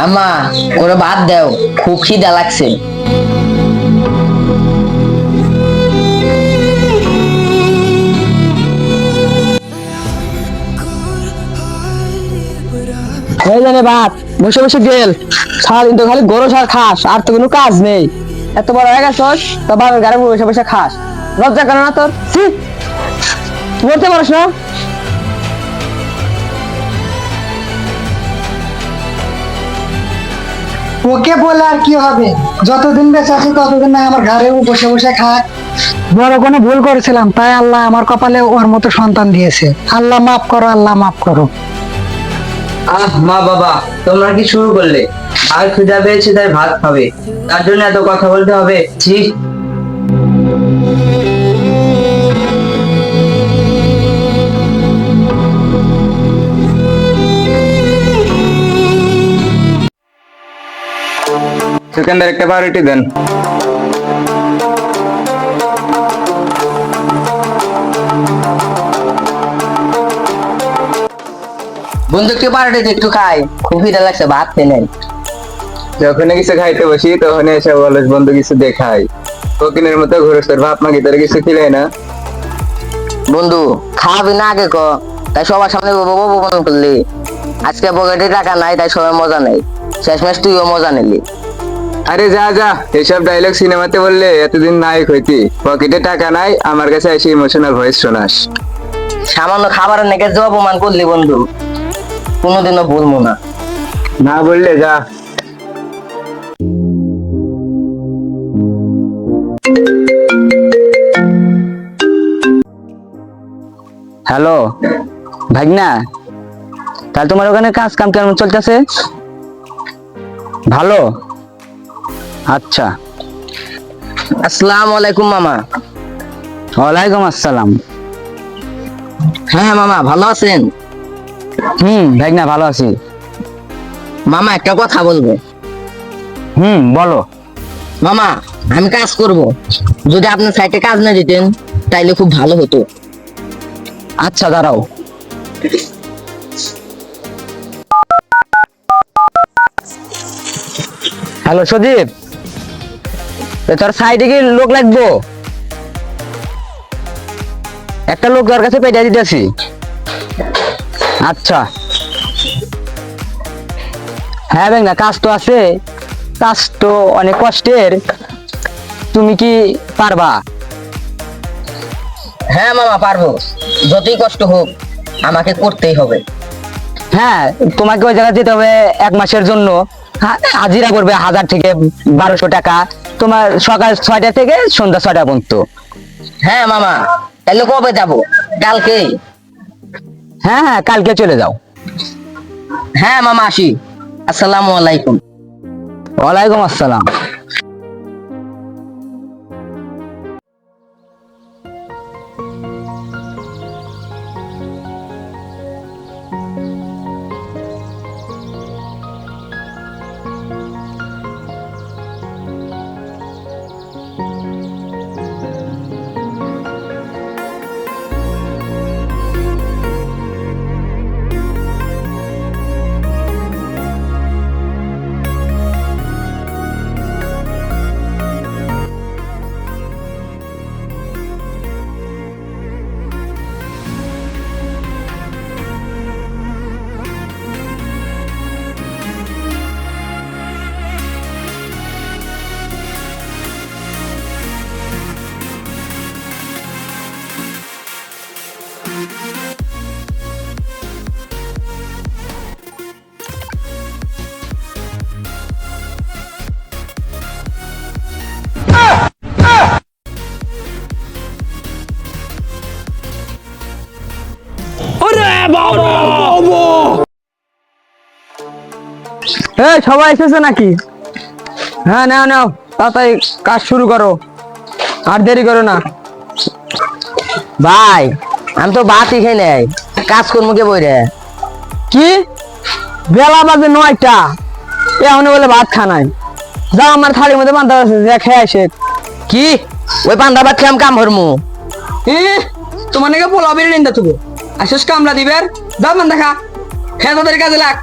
আম্মা, ওরা ভাত দাও, খুব খিদা লাগছে। এই জানে ভাত বসে বসে গেল, সারাদিন তো খালি গরু সার খাস, আর তো কোনো কাজ নেই। এত বড় হয়ে গেছস তো বাবার গাড়ি বসে বসে খাস, লজ্জা করে না তোর? পড়তে পারিস না? ওকে বলে আর কি হবে, যতদিন বেঁচে আছে ততদিন না আমার ঘরে বসে বসে খায়। বড় কোনো ভুল করেছিলাম, তাই আল্লাহ আমার কপালে ওর মতো সন্তান দিয়েছে। আল্লাহ মাফ করো, আল্লাহ মাফ করো। মা বাবা, তোমরা কি শুরু করলে? আর খিদা পেয়েছে তাই ভাত খাবে, তার জন্য এত কথা বলতে হবে? ছি। সেকেন্ডার একটা প্রায়োরিটি দেন। বন্ধুকে পারোটা একটু খাই, খুব খিদা লাগছে, ভাত খেয়ে নেন। যখনই কিছু খাইতে বসি তখন এসে বলে বন্ধু কিছু দেখাই, ফকিনের মতো ঘুরে তোর বাপ মা কি তোর কিছু খিলে না? বন্ধু খাবি না আগে ক, তাই সবার সামনে মনে করলি। আজকে পকেটে টাকা নাই তাই সবাই মজা নেই, শেষমেশ তুইও মজা নিলি। আরে যা যা, এসব ডায়লগ সিনেমাতে বললে এতদিন নায়ক হইতি। পকেটে টাকা নাই, আমার কাছে এসে ইমোশনাল ভয়েস শোনাস। সামান্য খাবারের নাকি যে অপমান করলি বন্ধু, কোনোদিনও ভুলবো না। না বললে যা। হ্যালো ভাগনা, তাহলে তোমার ওখানে কাজ কাম কেমন চলতেছে? ভালো? আচ্ছা। আসসালামু আলাইকুম মামা। ওয়ালাইকুম আসসালাম। হ্যাঁ মামা, ভালো আছেন? ভাগনা ভালো আছি। মামা একটা কথা বলবো। বলো। মামা, আমি কাজ করব, যদি আপনার সাইটে কাজ না দিতেন তাইলে খুব ভালো হতো। আচ্ছা দাঁড়াও। হ্যালো সদীপ, তোর সাইডে কি লোক লাগবো? একটা লোক তোর কাছে পেয়ে দিতেছি। আচ্ছা। হ্যাঁ না, কাজ তো আছে, কাজ তো অনেক কষ্টের, তুমি কি পারবা? হ্যাঁ মামা পারবো, যতই কষ্ট হোক আমাকে করতেই হবে। হ্যাঁ, তোমাকে ওই জায়গায় যেতে হবে 1 মাসের জন্য। হাজিরা করবে 1000 থেকে 1200 টাকা, তোমার সকাল 6টা থেকে সন্ধ্যা 6টা পর্যন্ত। হ্যাঁ মামা, তাহলে কবে যাব? কালকে? হ্যাঁ কালকে চলে যাও। হ্যাঁ মামা আসি। আসসালামু আলাইকুম। ওয়ালাইকুম আসসালাম। সবাই এসেছে নাকি? হ্যাঁ নাও নাও, তাড়াতাড়ি কাজ শুরু করো। আর দেরি করো না। ভাই আমি তো ভাতই খাই নাই, কাজ করবো কে বই রে? কি বেলা বাজে 9টা, এখন বলে ভাত খানাই? যাও আমার থালির মধ্যে বান্ধা আছে, যা খেয়ে আসে। কি ওই পান্তা ভাত খেয়ে আমি কাম করবো? তোমার নাকি পোলাও বেরিয়ে নিন্দা তুমি আসিস কামলা দিবে, যাও বান্ধা খা, খেয়ে তাদের কাজে লাগ।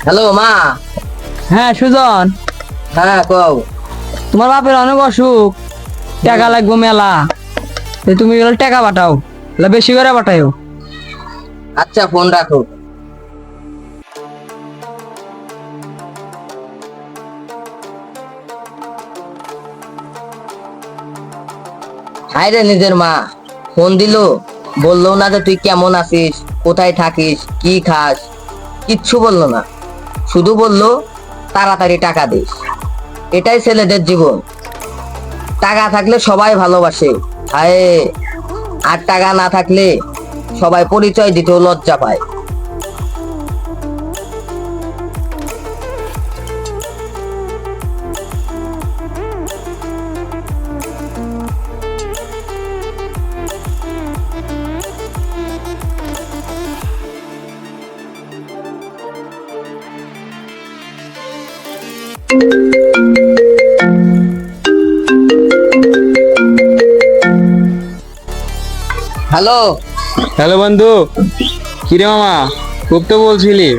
হ্যালো মা। হ্যাঁ সুজন, হ্যাঁ কও। তোমার বাপের অনেক অসুখ, টাকা লাগবে মেলা, তুমি গেলে টাকা পাঠাও, বেশি করে পাঠাইও। আচ্ছা ফোন রাখো। হাই রে নিজের মা, ফোন দিলো, বললো না যে তুই কেমন আছিস, কোথায় থাকিস, কি খাস, কিচ্ছু বললো না, শুধু বললো তাড়াতাড়ি টাকা দিস। এটাই ছেলেদের জীবন, টাকা থাকলে সবাই ভালোবাসে, হায়, আর টাকা না থাকলে সবাই পরিচয় দিতেও লজ্জা পায়। হ্যালো। হ্যালো বন্ধু, কিরে মামা, খুব তো বলছিলি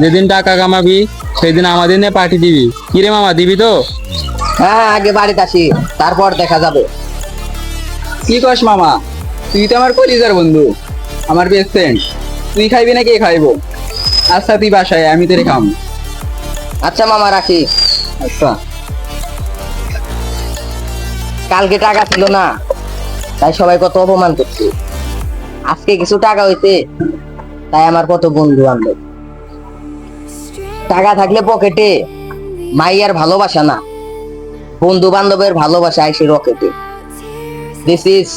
যেদিন টাকা কামাবি সেদিন আমাদের নিয়ে পার্টি দিবি। কিরে মামা, দিবি তো? হ্যাঁ আগে বাড়িতে আসি, তারপর দেখা যাবে। কি কস মামা, তুই তো আমার কলিজার বন্ধু, আমার বেস্ট ফ্রেন্ড। তুই খাইবি না কে খাইবো? আচ্ছা তুই বাসায়, আমি তোরে খাম। আচ্ছা মামা রাখি। আচ্ছা। কালকে টাকা ছিল না, তাই সবাই কত অপমান করছে, আজকে কিছু টাকা হইতে তাই আমার কত বন্ধু বান্ধব। টাকা থাকলে পকেটে মাইয়ার ভালোবাসা না, বন্ধু বান্ধবের ভালোবাসা আসে রকেটে। This is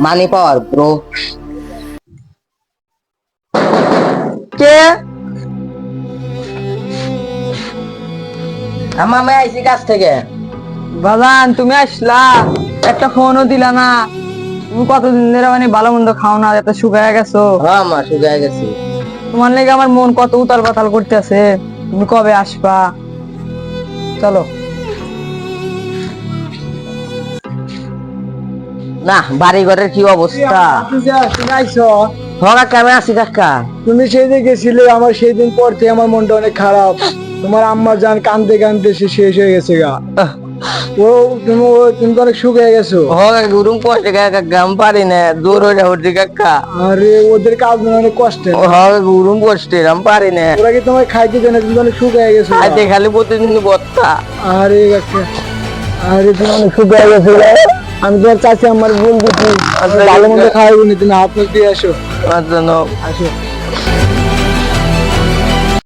money power bro. কে? আমি আইছি কাছ থেকে। বাজান তুমি আসলা, একটা ফোনও দিলা না। তুমি কতদিন ধরে মানে ভালো মন্দ খাও না, এত শুকায় গেছো। হ্যাঁ মা, শুকিয়ে গেছি। তোমার লেগে আমার মন কত উতাল পাতাল করতেছে, তুমি কবে আসবা? চলো। না বাড়ি ঘরের কি অবস্থা? কাকা আমি আছি কাকা। তুমি সেই দিন গেছিলে, আমার সেই দিন পর থেকে আমার মনটা অনেক খারাপ। তোমার আম্মা জান কান্দতে কান্দতে সে শেষ হয়ে গেছে গা। তুমি তো অনেক সুখ হয়ে গেছো। গুরুম কষ্টে কাকা আমি পারি না, দূর হয়ে যাবো কাকা। আরে ওদের কাজ মানে অনেক কষ্টের। গুরুম কষ্টে আমি পারি না। ওরা কি তোমায় খাইতে দেয় না? তুমি তো অনেক সুখ হয়ে গেছো। খাইতে খালি প্রতিদিন বত্তা। আরে কাকা, আরে তুমি অনেক সুখ হয়ে গেছো। আমি তোমার চাচি আমার বলতেছি, ভালো মন্দ খাওয়াবো নি, তুমি হাত মুখ দিয়ে আসো। আচ্ছা আসো।